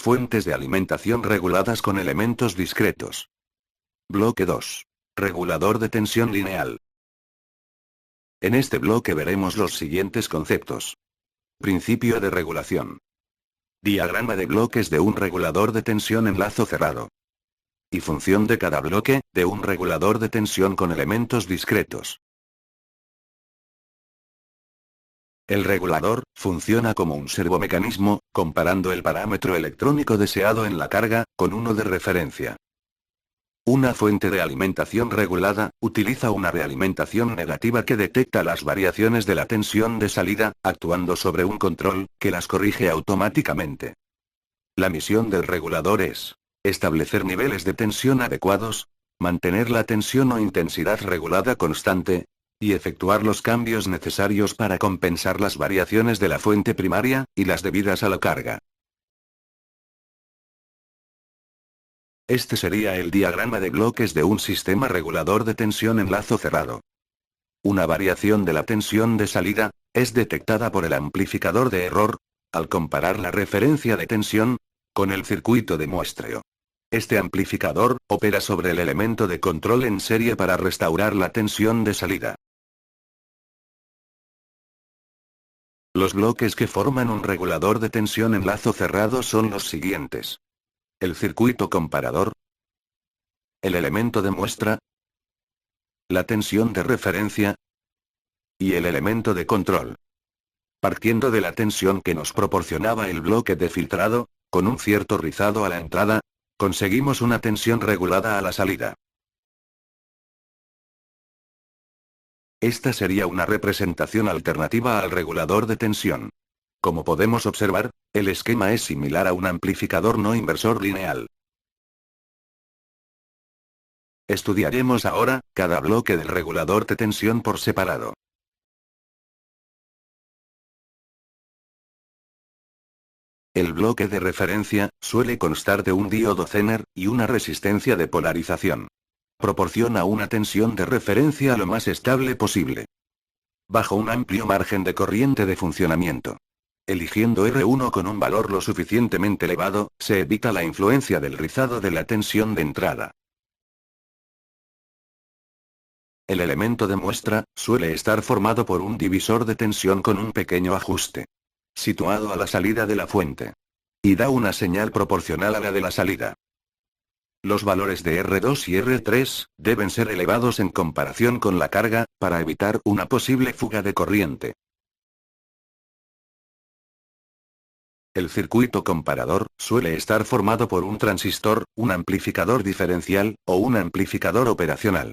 Fuentes de alimentación reguladas con elementos discretos. Bloque 2. Regulador de tensión lineal. En este bloque veremos los siguientes conceptos. Principio de regulación. Diagrama de bloques de un regulador de tensión en lazo cerrado. Y función de cada bloque, de un regulador de tensión con elementos discretos. El regulador funciona como un servomecanismo, comparando el parámetro electrónico deseado en la carga con uno de referencia. Una fuente de alimentación regulada utiliza una realimentación negativa que detecta las variaciones de la tensión de salida, actuando sobre un control que las corrige automáticamente. La misión del regulador es establecer niveles de tensión adecuados, mantener la tensión o intensidad regulada constante, y efectuar los cambios necesarios para compensar las variaciones de la fuente primaria, y las debidas a la carga. Este sería el diagrama de bloques de un sistema regulador de tensión en lazo cerrado. Una variación de la tensión de salida es detectada por el amplificador de error, al comparar la referencia de tensión con el circuito de muestreo. Este amplificador opera sobre el elemento de control en serie para restaurar la tensión de salida. Los bloques que forman un regulador de tensión en lazo cerrado son los siguientes. El circuito comparador, el elemento de muestra, la tensión de referencia y el elemento de control. Partiendo de la tensión que nos proporcionaba el bloque de filtrado, con un cierto rizado a la entrada, conseguimos una tensión regulada a la salida. Esta sería una representación alternativa al regulador de tensión. Como podemos observar, el esquema es similar a un amplificador no inversor lineal. Estudiaremos ahora cada bloque del regulador de tensión por separado. El bloque de referencia suele constar de un diodo Zener y una resistencia de polarización. Proporciona una tensión de referencia lo más estable posible, bajo un amplio margen de corriente de funcionamiento. Eligiendo R1 con un valor lo suficientemente elevado, se evita la influencia del rizado de la tensión de entrada. El elemento de muestra suele estar formado por un divisor de tensión con un pequeño ajuste, situado a la salida de la fuente, y da una señal proporcional a la de la salida. Los valores de R2 y R3 deben ser elevados en comparación con la carga, para evitar una posible fuga de corriente. El circuito comparador suele estar formado por un transistor, un amplificador diferencial, o un amplificador operacional.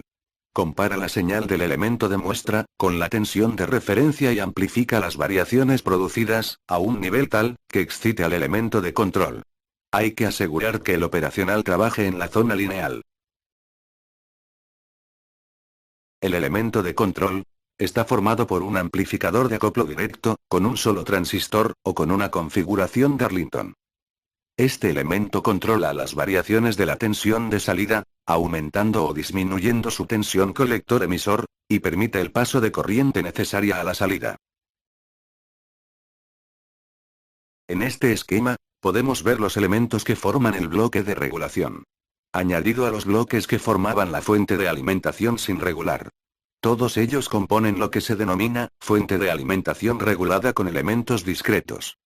Compara la señal del elemento de muestra con la tensión de referencia y amplifica las variaciones producidas a un nivel tal que excite al elemento de control. Hay que asegurar que el operacional trabaje en la zona lineal. El elemento de control está formado por un amplificador de acoplo directo, con un solo transistor, o con una configuración Darlington. Este elemento controla las variaciones de la tensión de salida, aumentando o disminuyendo su tensión colector-emisor, y permite el paso de corriente necesaria a la salida. En este esquema, podemos ver los elementos que forman el bloque de regulación, añadido a los bloques que formaban la fuente de alimentación sin regular. Todos ellos componen lo que se denomina fuente de alimentación regulada con elementos discretos.